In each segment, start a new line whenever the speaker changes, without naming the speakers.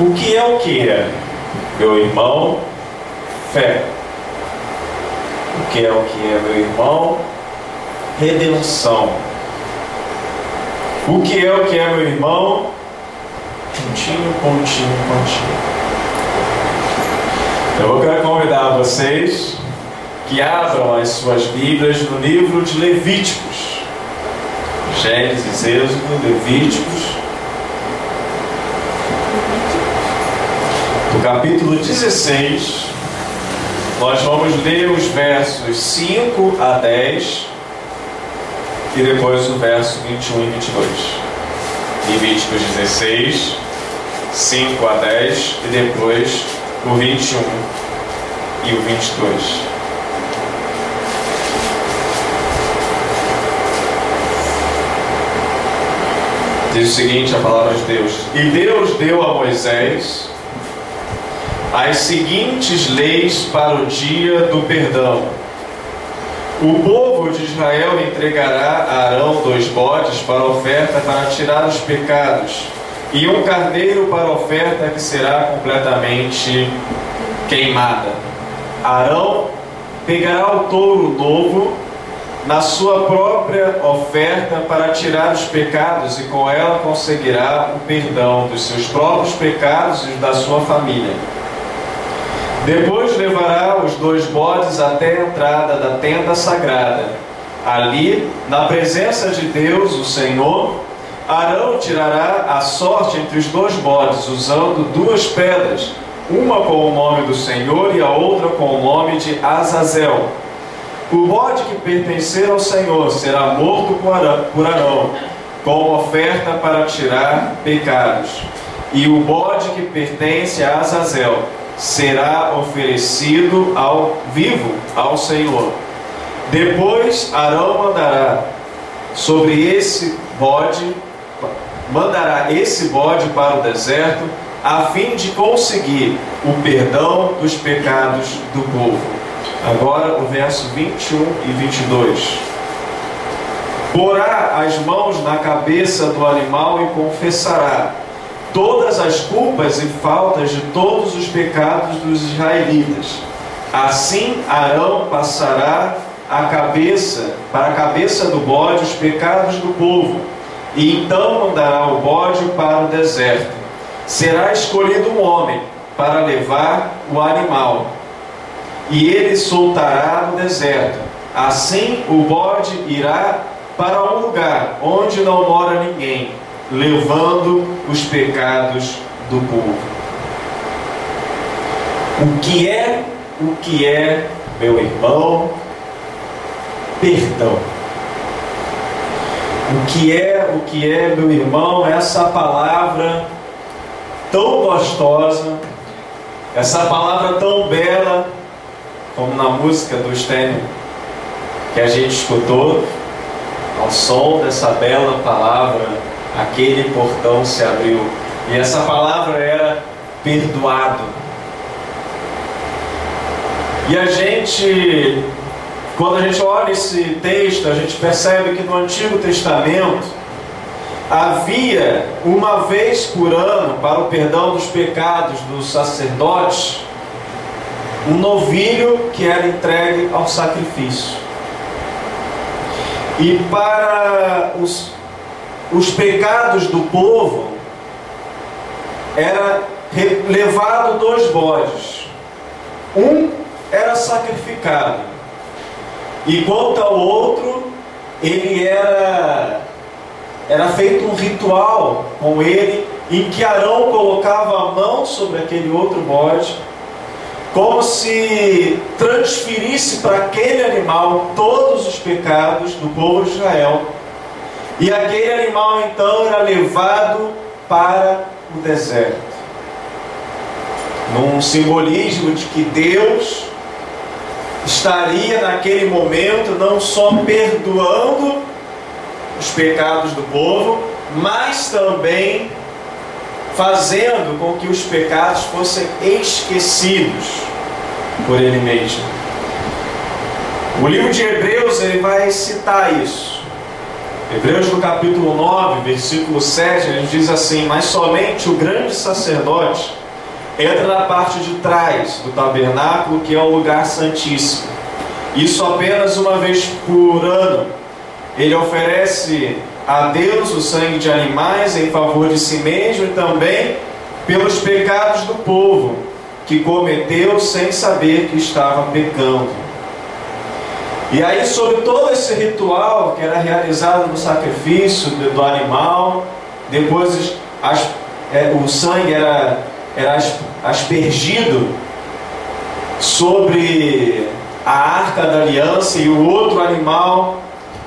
O que é, meu irmão? Fé. O que é, meu irmão? Redenção. O que é, meu irmão? Pontinho. Então eu quero convidar vocês que abram as suas Bíblias no livro de Levíticos. Gênesis, Êxodo, Levíticos. No capítulo 16, nós vamos ler os versos 5 a 10 e depois o verso 21 e 22. Levíticos 16, 5 a 10 e depois o 21 e o 22. Diz o seguinte a palavra de Deus: E Deus deu a Moisés as seguintes leis para o dia do perdão. O povo de Israel entregará a Arão 2 bodes para oferta para tirar os pecados, e um carneiro para oferta que será completamente queimada. Arão pegará o touro novo na sua própria oferta para tirar os pecados, e com ela conseguirá o perdão dos seus próprios pecados e da sua família. Depois levará os 2 bodes até a entrada da tenda sagrada. Ali, na presença de Deus, o Senhor, Arão tirará a sorte entre os 2 bodes, usando 2 pedras, uma com o nome do Senhor e a outra com o nome de Azazel. O bode que pertencer ao Senhor será morto por Arão, como oferta para tirar pecados. E o bode que pertence a Azazel será oferecido ao vivo ao Senhor. Depois Arão mandará esse bode para o deserto, a fim de conseguir o perdão dos pecados do povo. Agora o verso 21 e 22. Porá as mãos na cabeça do animal e confessará todas as culpas e faltas de todos os pecados dos israelitas. Assim Arão passará para a cabeça do bode os pecados do povo, e então mandará o bode para o deserto. Será escolhido um homem para levar o animal, e ele soltará no deserto. Assim o bode irá para um lugar onde não mora ninguém, levando os pecados do povo. O que é, meu irmão? Perdão. O que é, meu irmão? Essa palavra tão gostosa, essa palavra tão bela, como na música do Stênio que a gente escutou. Ao som dessa bela palavra, aquele portão se abriu. E essa palavra era perdoado. E quando a gente olha esse texto, a gente percebe que no Antigo Testamento havia uma vez por ano, para o perdão dos pecados dos sacerdotes, um novilho que era entregue ao sacrifício. E para os pecados do povo era levado 2 bodes. Um era sacrificado, e quanto ao outro, ele era feito um ritual com ele, em que Arão colocava a mão sobre aquele outro bode, como se transferisse para aquele animal todos os pecados do povo de Israel. E aquele animal então era levado para o deserto, num simbolismo de que Deus estaria naquele momento não só perdoando os pecados do povo, mas também fazendo com que os pecados fossem esquecidos por Ele mesmo. O livro de Hebreus ele vai citar isso. Hebreus no capítulo 9, versículo 7, ele diz assim: mas somente o grande sacerdote entra na parte de trás do tabernáculo, que é o lugar santíssimo. Isso apenas uma vez por ano. Ele oferece a Deus o sangue de animais em favor de si mesmo e também pelos pecados do povo, que cometeu sem saber que estava pecando. E aí, sobre todo esse ritual que era realizado no sacrifício do animal, depois o sangue era aspergido sobre a arca da aliança, e o outro animal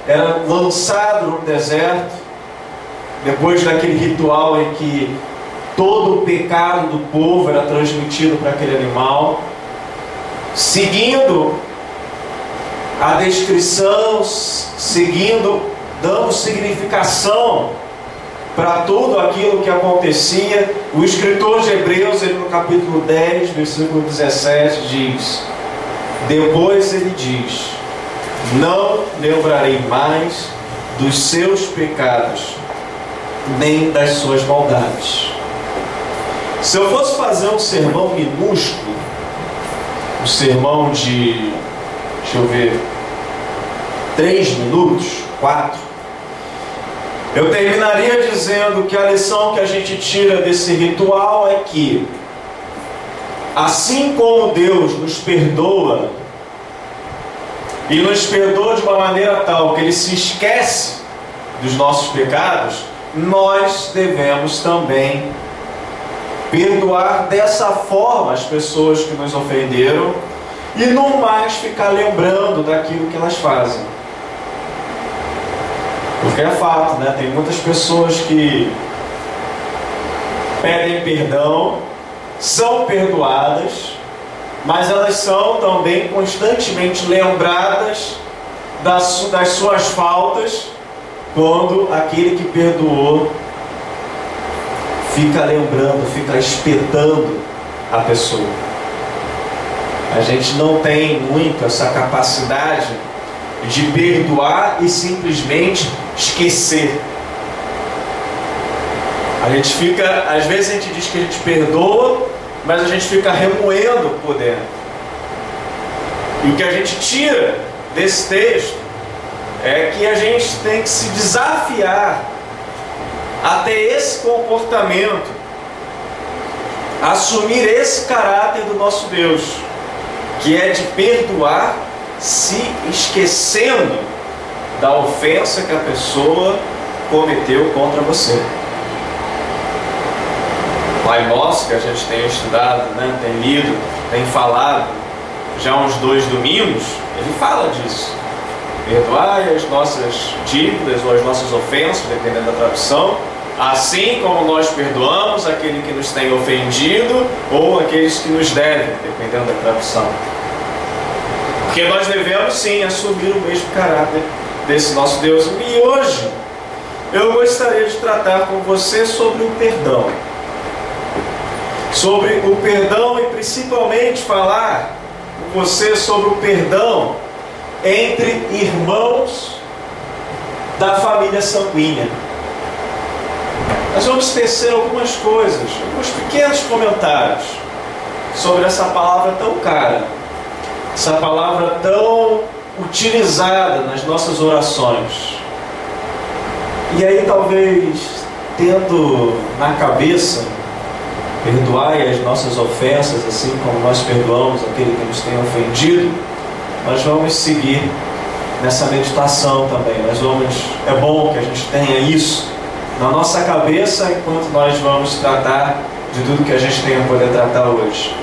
era lançado no deserto, depois daquele ritual em que todo o pecado do povo era transmitido para aquele animal, seguindo a descrição, dando significação para tudo aquilo que acontecia. O escritor de Hebreus, ele no capítulo 10, versículo 17, diz: depois ele diz: não lembrarei mais dos seus pecados, nem das suas maldades. Se eu fosse fazer um sermão minúsculo, um sermão de, 3 minutos, 4, eu terminaria dizendo que a lição que a gente tira desse ritual é que, assim como Deus nos perdoa, e nos perdoa de uma maneira tal que Ele se esquece dos nossos pecados, nós devemos também perdoar dessa forma as pessoas que nos ofenderam e não mais ficar lembrando daquilo que elas fazem. Porque é fato, né? Tem muitas pessoas que pedem perdão, são perdoadas, mas elas são também constantemente lembradas das suas faltas, quando aquele que perdoou fica lembrando, fica espetando a pessoa. A gente não tem muito essa capacidade de perdoar e simplesmente esquecer. A gente fica, às vezes a gente diz que a gente perdoa, mas a gente fica remoendo por dentro. E o que a gente tira desse texto é que a gente tem que se desafiar a ter esse comportamento, assumir esse caráter do nosso Deus, que é de perdoar se esquecendo da ofensa que a pessoa cometeu contra você. Pai Nosso, que a gente tem estudado, né, tem lido, tem falado já uns 2 domingos, ele fala disso. Perdoai as nossas dívidas ou as nossas ofensas, dependendo da tradução, assim como nós perdoamos aquele que nos tem ofendido ou aqueles que nos devem, dependendo da tradução. Porque nós devemos sim assumir o mesmo caráter desse nosso Deus. E hoje eu gostaria de tratar com você sobre o perdão. Sobre o perdão, e principalmente falar com você sobre o perdão entre irmãos da família sanguínea. Nós vamos tecer algumas coisas, alguns pequenos comentários sobre essa palavra tão cara, essa palavra tão utilizada nas nossas orações. E aí, talvez, tendo na cabeça: perdoai as nossas ofensas, assim como nós perdoamos aquele que nos tem ofendido, nós vamos seguir nessa meditação também. É bom que a gente tenha isso na nossa cabeça enquanto nós vamos tratar de tudo que a gente tem a poder tratar hoje.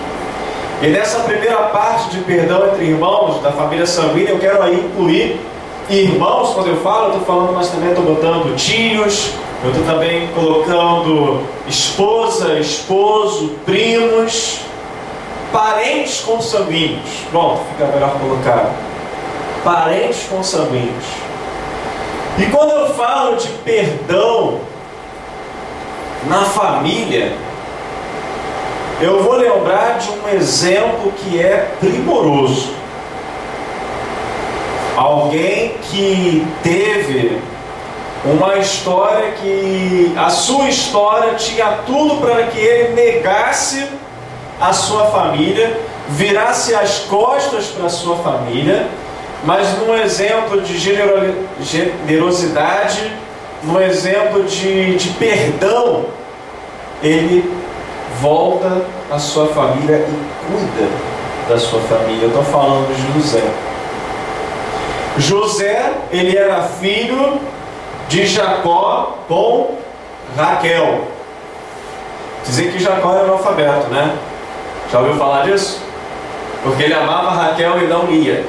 E nessa primeira parte de perdão entre irmãos da família sanguínea, eu quero aí incluir irmãos. Quando eu estou falando, mas também estou botando tios, eu estou também colocando esposa, esposo, primos, parentes consanguíneos. Pronto, fica melhor colocar. Parentes consanguíneos. E quando eu falo de perdão na família, eu vou lembrar de um exemplo que é primoroso. Alguém que teve Uma história que a sua história tinha tudo para que ele negasse a sua família, virasse as costas para a sua família, mas num exemplo de generosidade, num exemplo de perdão, ele volta à sua família e cuida da sua família. Eu estou falando de José. José, ele era filho de Jacó com Raquel. Dizem que Jacó era analfabeto, né? Já ouviu falar disso? Porque ele amava Raquel e não Lia.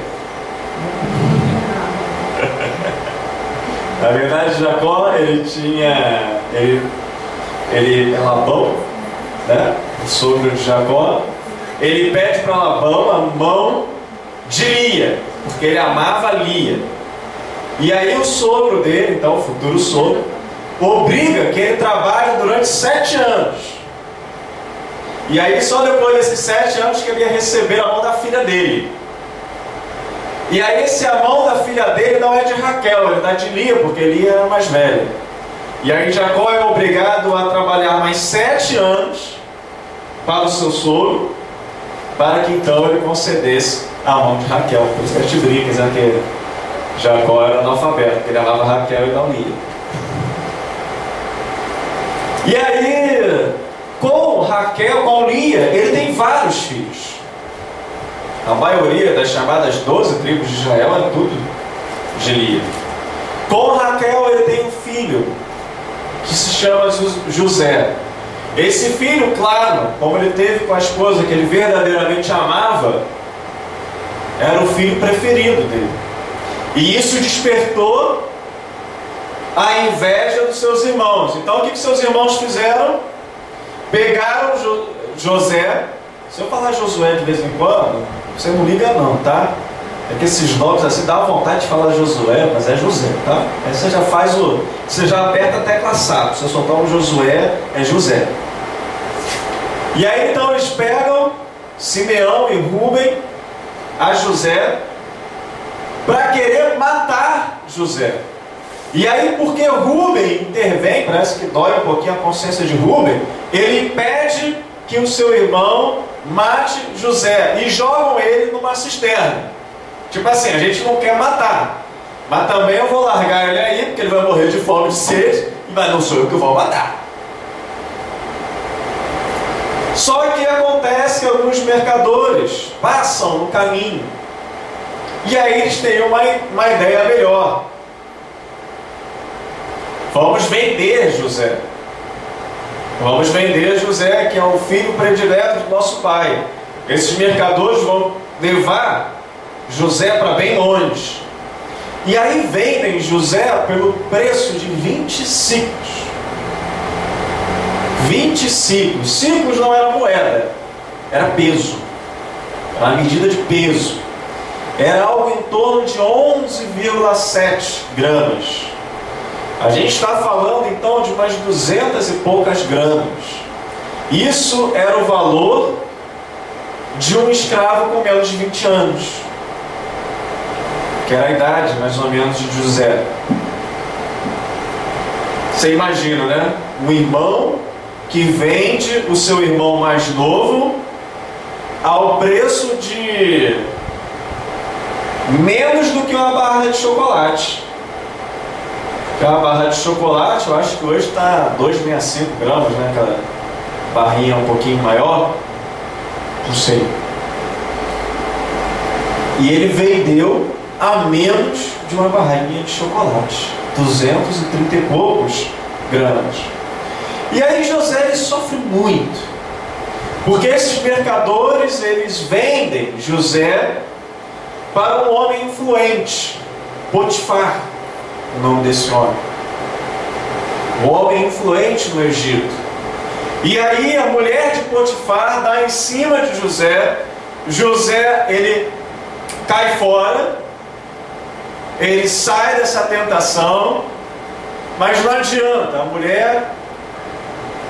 Na verdade, Jacó, ele é Labão, né? O sogro de Jacó. Ele pede para Labão a mão de Lia, porque ele amava Lia. E aí o sogro dele, então o futuro sogro, obriga que ele trabalhe durante 7 anos. E aí só depois desses 7 anos que ele ia receber a mão da filha dele. E aí a mão da filha dele não é de Raquel, ele dá de Lia, porque Lia era mais velha. E aí Jacó é obrigado a trabalhar mais 7 anos para o seu sogro, para que então ele concedesse a mão de Raquel. Por isso que a gente brinca, dizendo que Jacó era analfabeto, porque ele amava Raquel e não Lia. E aí, com Raquel, com Lia, ele tem vários filhos. A maioria das chamadas 12 tribos de Israel é tudo de Lia. Com Raquel, ele tem um filho que se chama José. Esse filho, claro, como ele teve com a esposa que ele verdadeiramente amava, era o filho preferido dele. E isso despertou a inveja dos seus irmãos. Então o que seus irmãos fizeram? Pegaram José. Se eu falar Josué de vez em quando, você não liga não, tá? É que esses nomes assim dá vontade de falar Josué, mas é José, tá? Aí você já faz você já aperta a tecla SAP. Se eu soltar um Josué, é José. E aí então eles pegam Simeão e Rúben a José para querer matar José. E aí, porque Rúben intervém, parece que dói um pouquinho a consciência de Rúben, ele impede que o seu irmão mate José e jogam ele numa cisterna. Tipo assim, a gente não quer matar, mas também eu vou largar ele aí, porque ele vai morrer de fome e de sede, mas não sou eu que vou matar. Só que acontece que alguns mercadores passam no caminho. E aí eles têm uma ideia melhor. Vamos vender José. Vamos vender José, que é o filho predileto do nosso pai. Esses mercadores vão levar José para bem longe. E aí vendem José pelo preço de 20 ciclos. 20 ciclos. Ciclos não era moeda, era peso. Era uma medida de peso. Era algo em torno de 11,7 gramas. A gente está falando então de umas 200 e poucas gramas. Isso era o valor de um escravo com menos de 20 anos, que era a idade mais ou menos de José. Você imagina, né? Um irmão que vende o seu irmão mais novo ao preço de menos do que uma barra de chocolate. Aquela barra de chocolate, eu acho que hoje está 2,65 gramas, né? Aquela barrinha um pouquinho maior. Não sei. E ele vendeu a menos de uma barrinha de chocolate. 230 e poucos gramas. E aí José ele sofre muito. Porque esses mercadores, eles vendem José para um homem influente, Potifar, o nome desse homem. Um homem influente no Egito. E aí a mulher de Potifar dá em cima de José. José, ele cai fora. Ele sai dessa tentação. Mas não adianta. A mulher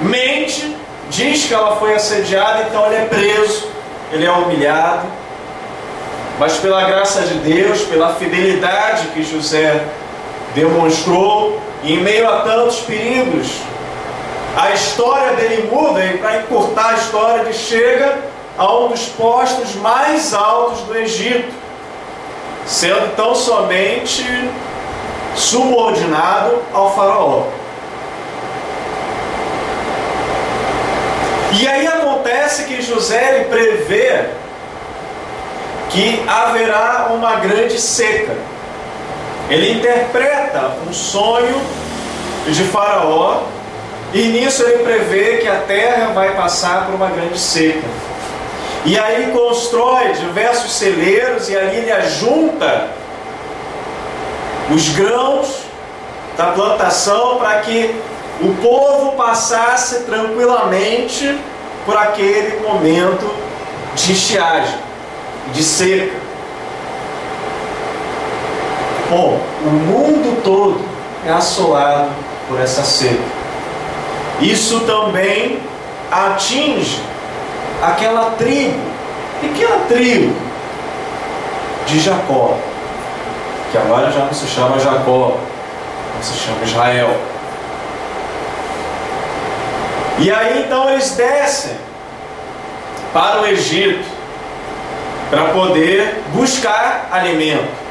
mente, diz que ela foi assediada, então ele é preso. Ele é humilhado. Mas pela graça de Deus, pela fidelidade que José demonstrou E em meio a tantos perigos, a história dele muda, e para encurtar a história, ele chega a um dos postos mais altos do Egito, sendo tão somente subordinado ao faraó. E aí acontece que José ele prevê que haverá uma grande seca. Ele interpreta um sonho de faraó, e nisso ele prevê que a terra vai passar por uma grande seca. E aí ele constrói diversos celeiros, e ali ele ajunta os grãos da plantação para que o povo passasse tranquilamente por aquele momento de estiagem, de seca. Bom, o mundo todo é assolado por essa seca. Isso também atinge aquela tribo, pequena tribo de Jacó, que agora já não se chama Jacó, não se chama Israel. E aí então eles descem para o Egito para poder buscar alimento.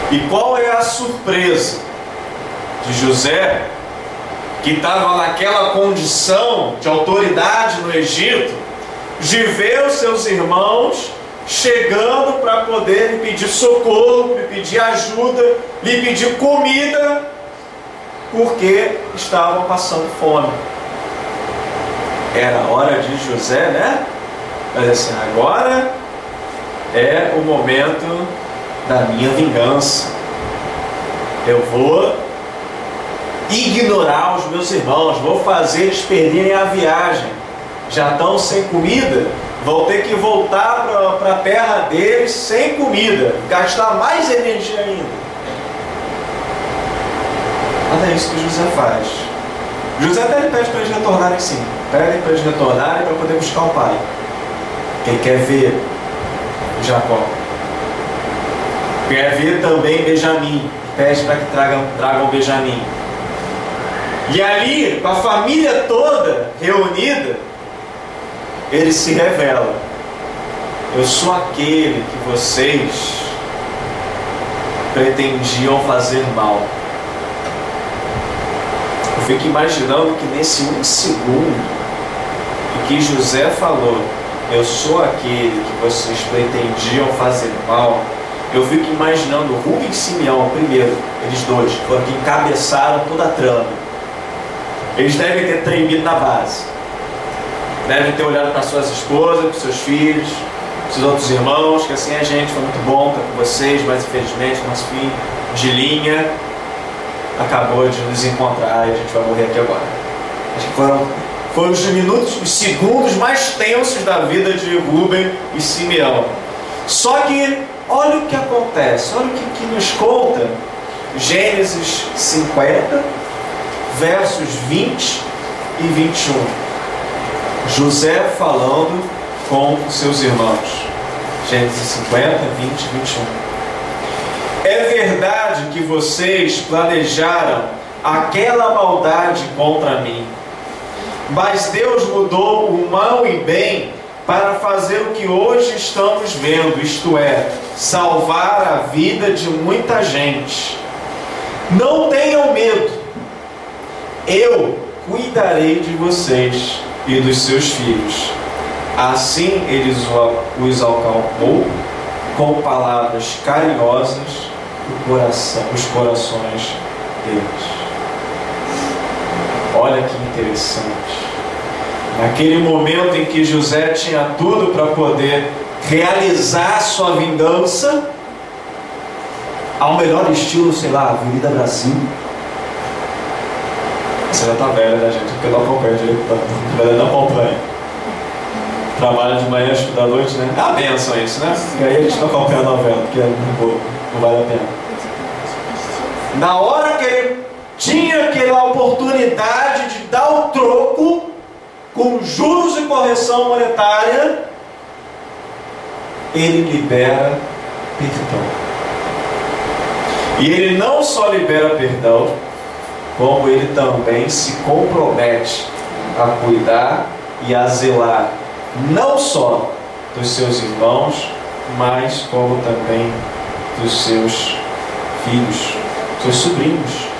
E qual é a surpresa de José, que estava naquela condição de autoridade no Egito, de ver os seus irmãos chegando para poder lhe pedir socorro, lhe pedir ajuda, lhe pedir comida, porque estavam passando fome. Era a hora de José, né? Mas assim, agora é o momento da minha vingança. Eu vou ignorar os meus irmãos, vou fazer eles perderem a viagem. Já estão sem comida, vão ter que voltar para a terra deles sem comida, gastar mais energia ainda. Mas é isso que José faz. José até pede para eles retornarem, sim. Pede para eles retornarem para poder buscar o pai. Quem quer ver Jacó. Quer ver também Benjamim. Pede para que tragam Benjamim. E ali, com a família toda reunida, ele se revela: eu sou aquele que vocês pretendiam fazer mal. Eu fico imaginando que nesse um segundo em que José falou, eu sou aquele que vocês pretendiam fazer mal, eu fico imaginando Rubem e Simeão, primeiro, eles dois, foram que encabeçaram toda a trama. Eles devem ter tremido na base. Devem ter olhado para suas esposas, para seus filhos, para seus outros irmãos, que assim, gente, foi muito bom estar com vocês, mas infelizmente nosso filho de linha acabou de nos encontrar e a gente vai morrer aqui agora. Acho que foram os minutos, os segundos mais tensos da vida de Rubem e Simeão. Só que, olha o que acontece, olha o que nos conta Gênesis 50, versos 20 e 21. José falando com os seus irmãos. Gênesis 50, 20 e 21. É verdade que vocês planejaram aquela maldade contra mim, mas Deus mudou o mal em bem para fazer o que hoje estamos vendo, isto é, salvar a vida de muita gente. Não tenham medo, eu cuidarei de vocês e dos seus filhos. Assim ele os acalmou com palavras carinhosas os corações deles. Olha que interessante. Naquele momento em que José tinha tudo para poder realizar sua vingança, ao melhor estilo, sei lá, Avenida Brasil. Você já está velha, né, gente? Porque eu não acompanho direito, não acompanha. Trabalha de manhã, estuda à noite, né? É uma benção isso, né? E aí a gente não acompanha a novela, porque não vale a pena. Na hora que ele tinha aquela oportunidade de dar o troco com juros e correção monetária, ele libera perdão. E ele não só libera perdão, como ele também se compromete a cuidar e a zelar, não só dos seus irmãos, mas como também dos seus filhos, seus sobrinhos.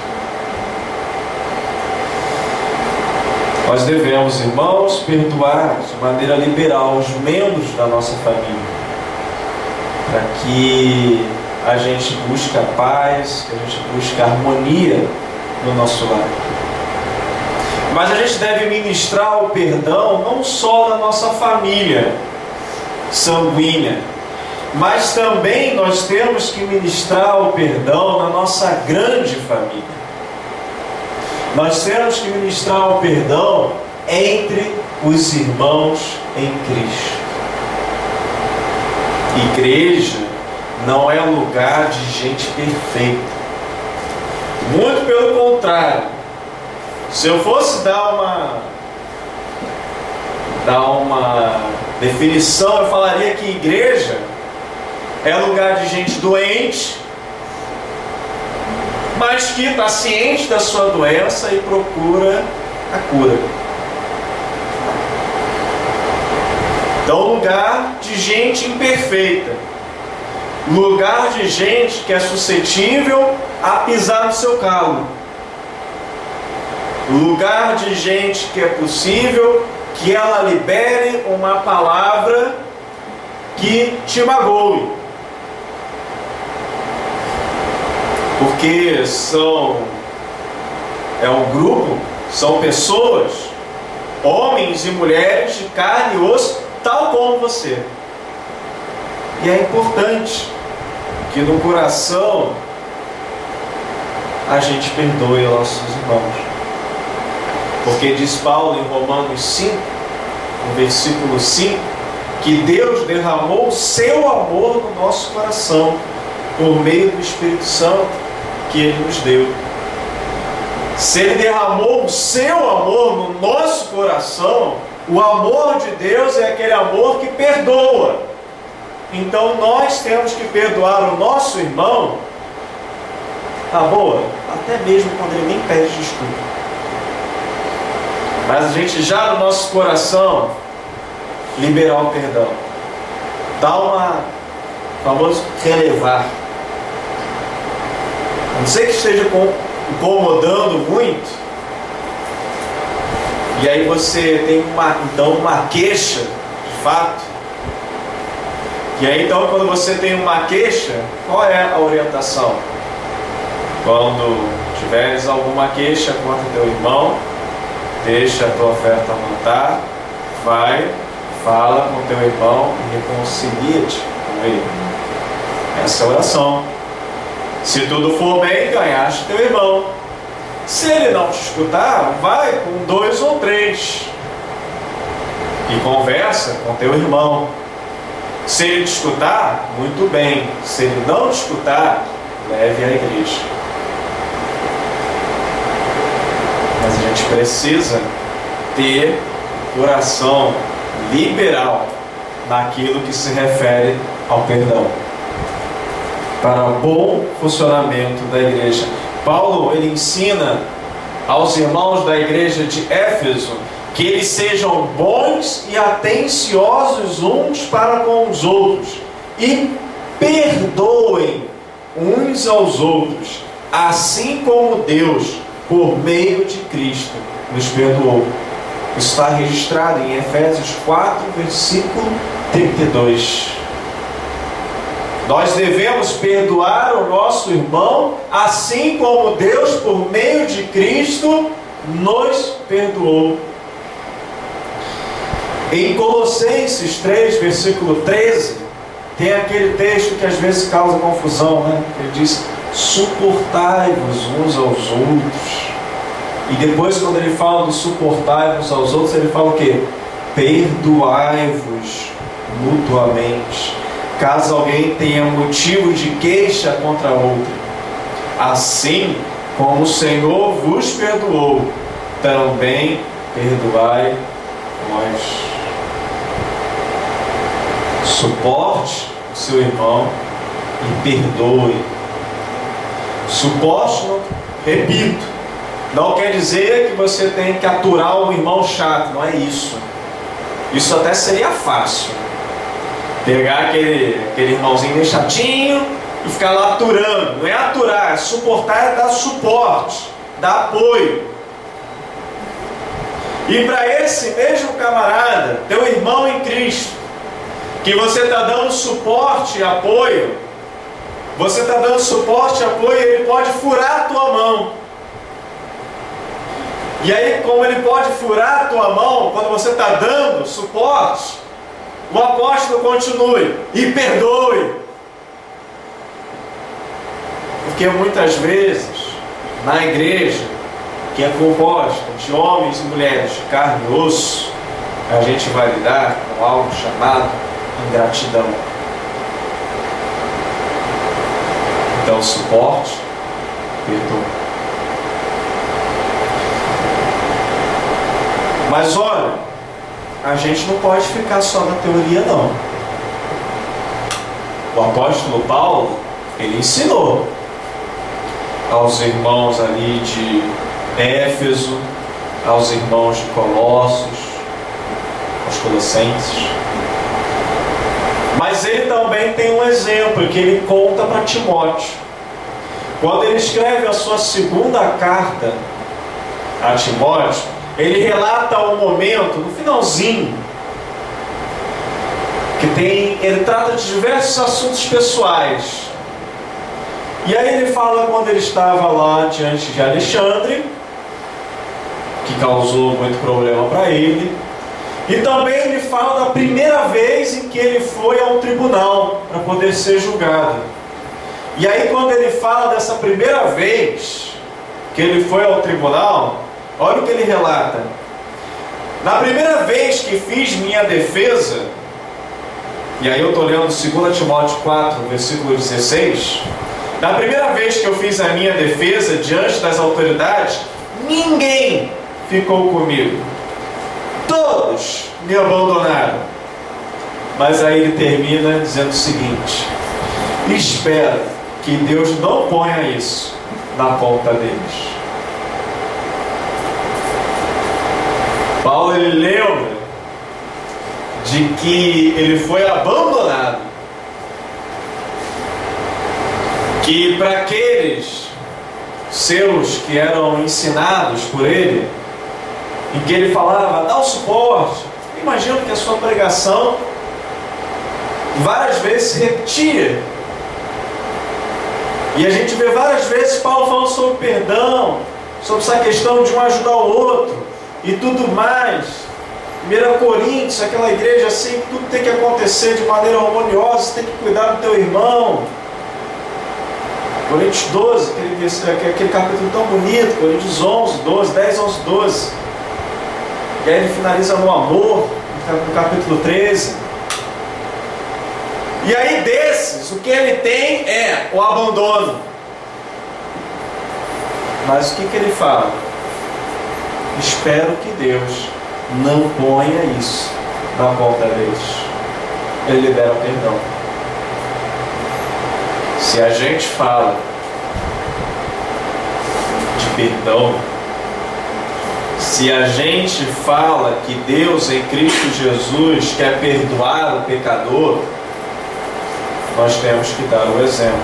Nós devemos, irmãos, perdoar de maneira liberal os membros da nossa família, para que a gente busque a paz, que a gente busque a harmonia no nosso lar. Mas a gente deve ministrar o perdão não só na nossa família sanguínea, mas também nós temos que ministrar o perdão na nossa grande família. Nós temos que ministrar o perdão entre os irmãos em Cristo. Igreja não é lugar de gente perfeita. Muito pelo contrário. Se eu fosse dar uma definição, eu falaria que igreja é lugar de gente doente, mas que está ciente da sua doença e procura a cura. Então, lugar de gente imperfeita, lugar de gente que é suscetível a pisar no seu calo, lugar de gente que é possível que ela libere uma palavra que te magoe, porque é um grupo, são pessoas, homens e mulheres de carne e osso, tal como você. E é importante que no coração a gente perdoe os nossos irmãos, porque diz Paulo em Romanos 5, no versículo 5, que Deus derramou o seu amor no nosso coração por meio do Espírito Santo que Ele nos deu. Se Ele derramou o seu amor no nosso coração, o amor de Deus é aquele amor que perdoa. Então nós temos que perdoar o nosso irmão, tá boa? Até mesmo quando ele nem pede desculpa. Mas a gente já no nosso coração liberar o perdão, dar famoso relevar. A não ser que esteja incomodando muito, e aí você tem uma queixa, de fato. E aí então, quando você tem uma queixa, qual é a orientação? Quando tiveres alguma queixa contra teu irmão, deixa a tua oferta montar, vai, fala com teu irmão e reconcilia-te com ele. Essa é a oração. Se tudo for bem, ganhaste teu irmão. Se ele não te escutar, vai com 2 ou 3 e conversa com teu irmão. Se ele te escutar, muito bem. Se ele não te escutar, leve à igreja. Mas a gente precisa ter coração liberal naquilo que se refere ao perdão, para o bom funcionamento da igreja. Paulo, ele ensina aos irmãos da igreja de Éfeso que eles sejam bons e atenciosos uns para com os outros e perdoem uns aos outros, assim como Deus, por meio de Cristo, nos perdoou. Isso está registrado em Efésios 4, versículo 32. Nós devemos perdoar o nosso irmão, assim como Deus, por meio de Cristo, nos perdoou. Em Colossenses 3, versículo 13, tem aquele texto que às vezes causa confusão, né? Ele diz: suportai-vos uns aos outros. E depois, quando ele fala do suportai-vos aos outros, ele fala o quê? Perdoai-vos mutuamente, caso alguém tenha motivo de queixa contra outro. Assim como o Senhor vos perdoou, também perdoai vós. Suporte o seu irmão e perdoe. Suporte, repito, não quer dizer que você tem que aturar o irmão chato, não é isso. Isso até seria fácil. Pegar aquele irmãozinho bem chatinho e ficar lá aturando. Não é aturar, é suportar, é dar suporte, dar apoio. E para esse mesmo camarada, teu irmão em Cristo, que você está dando suporte e apoio, você está dando suporte e apoio, ele pode furar a tua mão. E aí, como ele pode furar a tua mão, quando você está dando suporte, o apóstolo continue e perdoe. Porque muitas vezes, na igreja, que é composta de homens e mulheres de carne e osso, a gente vai lidar com algo chamado ingratidão. Então, suporte, perdoa. Mas olha, a gente não pode ficar só na teoria, não. O apóstolo Paulo, ele ensinou aos irmãos ali de Éfeso, aos irmãos de Colossos, aos Colossenses. Mas ele também tem um exemplo que ele conta para Timóteo. Quando ele escreve a sua segunda carta a Timóteo, ele relata um momento, no finalzinho, ele trata de diversos assuntos pessoais. E aí ele fala quando ele estava lá diante de Alexandre, que causou muito problema para ele. E também ele fala da primeira vez em que ele foi ao tribunal para poder ser julgado. E aí quando ele fala dessa primeira vez que ele foi ao tribunal, olha o que ele relata. Na primeira vez que fiz minha defesa, e aí eu estou lendo 2 Timóteo 4, versículo 16. Na primeira vez que eu fiz a minha defesa diante das autoridades, ninguém ficou comigo. Todos me abandonaram. Mas aí ele termina dizendo o seguinte: espero que Deus não ponha isso na conta deles. Paulo, ele lembra de que ele foi abandonado, que para aqueles seus que eram ensinados por ele, em que ele falava, dá o suporte. Imagino que a sua pregação várias vezes se repetia, e a gente vê várias vezes Paulo falando sobre perdão, sobre essa questão de um ajudar o outro e tudo mais. 1 Coríntios, aquela igreja assim, tudo tem que acontecer de maneira harmoniosa, você tem que cuidar do teu irmão. Coríntios 12, aquele capítulo tão bonito, Coríntios 11, 12, 10, 11, 12. E aí ele finaliza no amor, no capítulo 13. E aí desses, o que ele tem é o abandono. Mas o que ele fala? Espero que Deus não ponha isso na conta deles. Ele libera o perdão. Se a gente fala de perdão, se a gente fala que Deus em Cristo Jesus quer perdoar o pecador, nós temos que dar o exemplo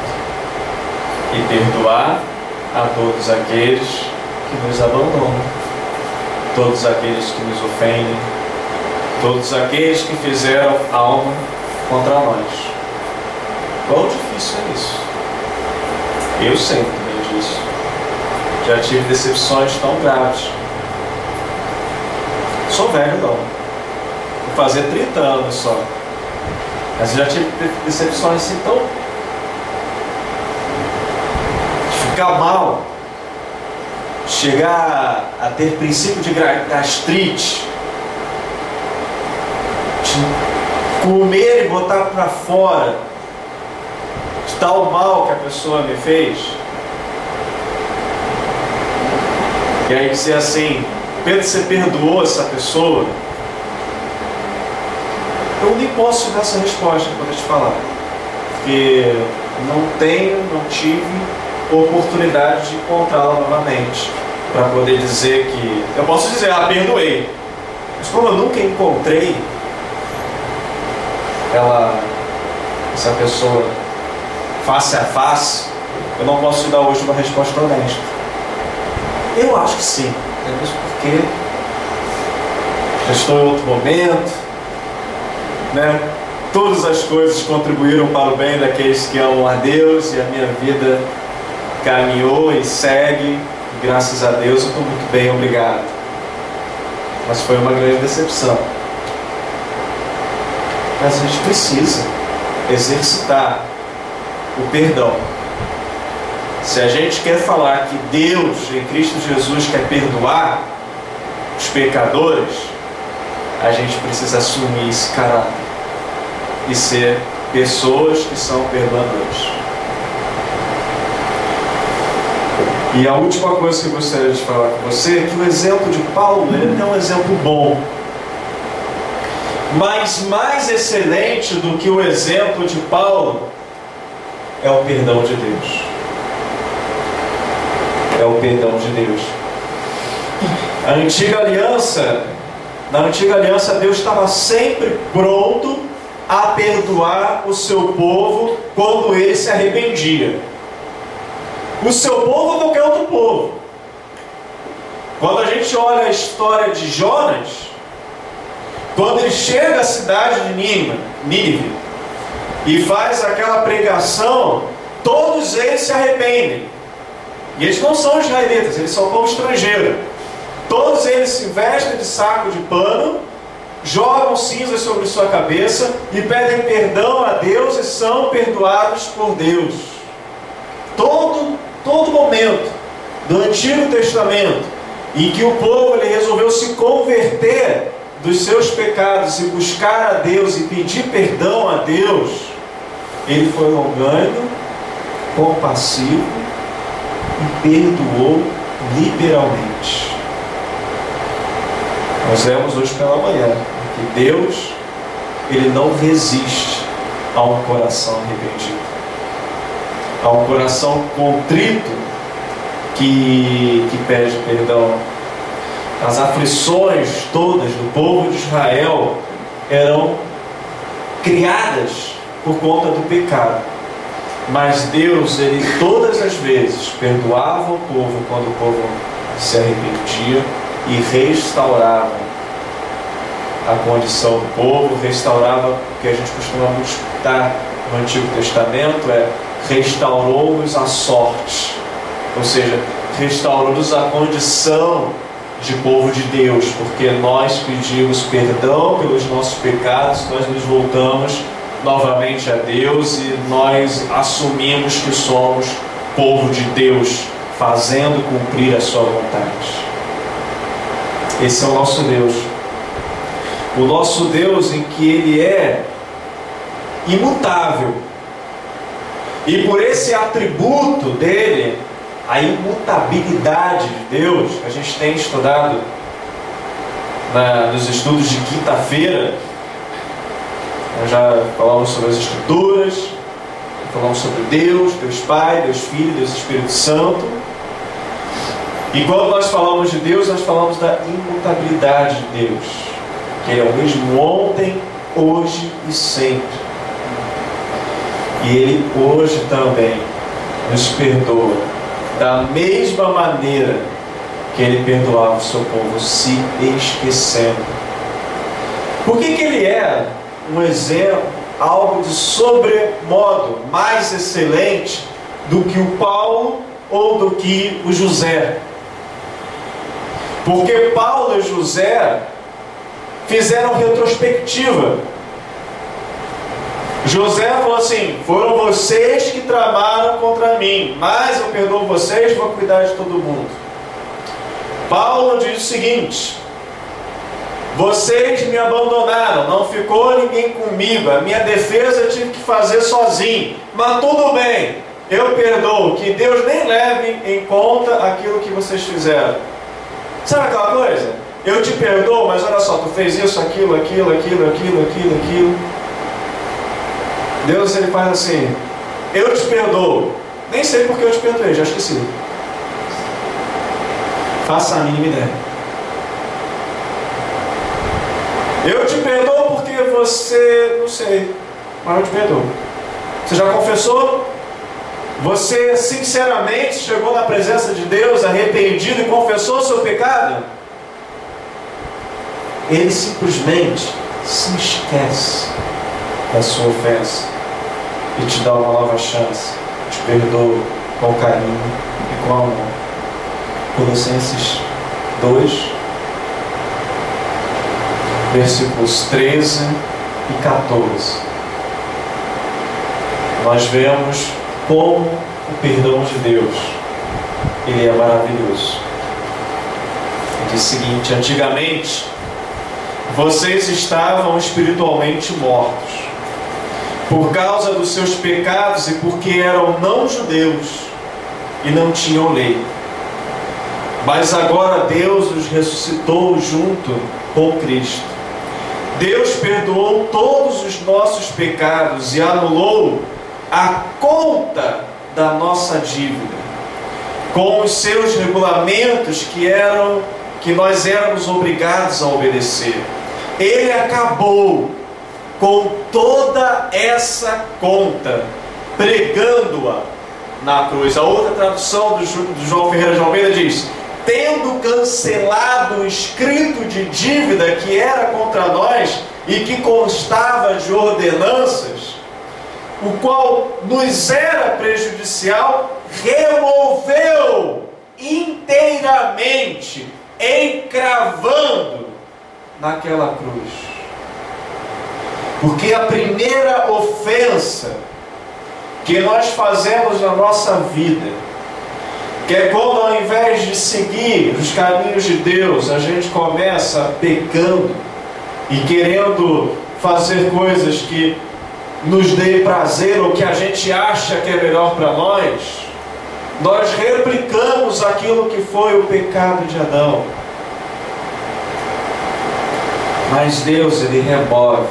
e perdoar a todos aqueles que nos abandonam, todos aqueles que nos ofendem, todos aqueles que fizeram algo contra nós. Quão difícil é isso? Eu sei também disso. Já tive decepções tão graves. Sou velho não, vou fazer 30 anos só, mas já tive decepções assim tão... de ficar mal, chegar a ter princípio de gastrite, de comer e botar para fora de tal mal que a pessoa me fez. E aí dizer assim, Pedro, você perdoou essa pessoa? Eu nem posso dar essa resposta para te falar, porque não tenho, não tive oportunidade de encontrá-la novamente, para poder dizer que... Eu posso dizer, perdoei. Mas como eu nunca encontrei essa pessoa face a face, eu não posso te dar hoje uma resposta honesta. Eu acho que sim. Mesmo porque já estou em outro momento, né? Todas as coisas contribuíram para o bem daqueles que amam a Deus, e a minha vida caminhou e segue. Graças a Deus eu estou muito bem, obrigado. Mas foi uma grande decepção. Mas a gente precisa exercitar o perdão. Se a gente quer falar que Deus, em Cristo Jesus, quer perdoar os pecadores, a gente precisa assumir esse caráter e ser pessoas que são perdoadores. E a última coisa que eu gostaria de falar com você é que o exemplo de Paulo, ele é um exemplo bom, mas mais excelente do que o exemplo de Paulo é o perdão de Deus. É o perdão de Deus. Na antiga aliança, Deus estava sempre pronto a perdoar o seu povo quando ele se arrependia. O seu povo ou qualquer outro povo. Quando a gente olha a história de Jonas, quando ele chega à cidade de Nínive e faz aquela pregação, todos eles se arrependem. E eles não são israelitas, eles são povo estrangeiro. Todos eles se vestem de saco de pano, jogam cinzas sobre sua cabeça e pedem perdão a Deus e são perdoados por Deus. Todo momento do Antigo Testamento em que o povo ele resolveu se converter dos seus pecados e buscar a Deus e pedir perdão a Deus, ele foi longânimo, compassivo e perdoou liberalmente. Nós lemos hoje pela manhã que Deus, ele não resiste a um coração arrependido, a um coração contrito que pede perdão. As aflições todas do povo de Israel eram criadas por conta do pecado, mas Deus, ele todas as vezes perdoava o povo quando o povo se arrependia e restaurava a condição do povo, restaurava o que a gente costuma escutar no Antigo Testamento, restaurou-nos a sorte, ou seja, restaurou-nos a condição de povo de Deus, porque nós pedimos perdão pelos nossos pecados, nós nos voltamos novamente a Deus e nós assumimos que somos povo de Deus, fazendo cumprir a sua vontade. Esse é o nosso Deus. O nosso Deus em que Ele é imutável. E por esse atributo dele, a imutabilidade de Deus, que a gente tem estudado nos estudos de quinta-feira, nós já falamos sobre as Escrituras, falamos sobre Deus, Deus Pai, Deus Filho, Deus Espírito Santo. E quando nós falamos de Deus, nós falamos da imutabilidade de Deus, que Ele é o mesmo ontem, hoje e sempre. E Ele hoje também nos perdoa da mesma maneira que Ele perdoava o seu povo, se esquecendo. Por que Ele é um exemplo, algo de sobremodo mais excelente do que o Paulo ou do que o José? Porque Paulo e José fizeram retrospectiva. José falou assim: foram vocês que tramaram contra mim, mas eu perdoo vocês, vou cuidar de todo mundo. Paulo diz o seguinte: vocês me abandonaram, não ficou ninguém comigo, a minha defesa eu tive que fazer sozinho, mas tudo bem, eu perdoo, que Deus nem leve em conta aquilo que vocês fizeram. Sabe aquela coisa? Eu te perdoo, mas olha só, tu fez isso, aquilo. Deus, ele faz assim: eu te perdoo, Nem sei porque eu te perdoei, já esqueci. Faça a mínima ideia. Eu te perdoo porque você... não sei, mas eu te perdoo. Você já confessou? Você sinceramente chegou na presença de Deus arrependido e confessou o seu pecado? Ele simplesmente se esquece da sua ofensa e te dá uma nova chance. Te perdoa com carinho e com amor. Colossenses 2, versículos 13 e 14. Nós vemos como o perdão de Deus, ele é maravilhoso. Ele diz o seguinte: antigamente, vocês estavam espiritualmente mortos, por causa dos seus pecados e porque eram não-judeus e não tinham lei. Mas agora Deus os ressuscitou junto com Cristo. Deus perdoou todos os nossos pecados e anulou a conta da nossa dívida, com os seus regulamentos que nós éramos obrigados a obedecer. Ele acabou com toda essa conta, pregando-a na cruz. A outra tradução do João Ferreira de Almeida diz: tendo cancelado o escrito de dívida que era contra nós e que constava de ordenanças, o qual nos era prejudicial, removeu inteiramente, encravando naquela cruz. Porque a primeira ofensa que nós fazemos na nossa vida, que é quando ao invés de seguir os caminhos de Deus, a gente começa pecando e querendo fazer coisas que nos dê prazer ou que a gente acha que é melhor para nós replicamos aquilo que foi o pecado de Adão. Mas Deus, ele remove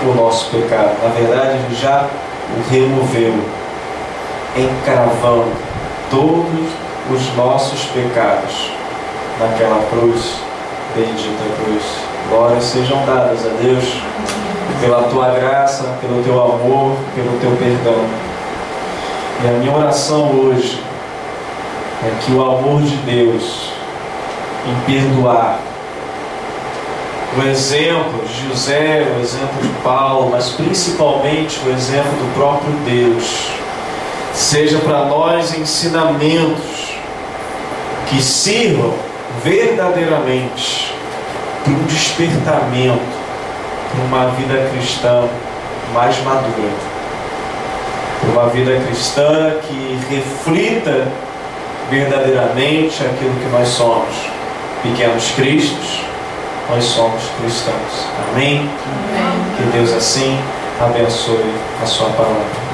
o nosso pecado. Na verdade, ele já o removeu, encravando todos os nossos pecados naquela cruz, bendita cruz. Glórias sejam dadas a Deus pela tua graça, pelo teu amor, pelo teu perdão. E a minha oração hoje é que o amor de Deus em perdoar, o exemplo de José, o exemplo de Paulo, mas principalmente o exemplo do próprio Deus, seja para nós ensinamentos que sirvam verdadeiramente para um despertamento, para uma vida cristã mais madura, para uma vida cristã que reflita verdadeiramente aquilo que nós somos. Pequenos cristos, nós somos cristãos. Amém?
Amém.
Que Deus assim abençoe a sua palavra.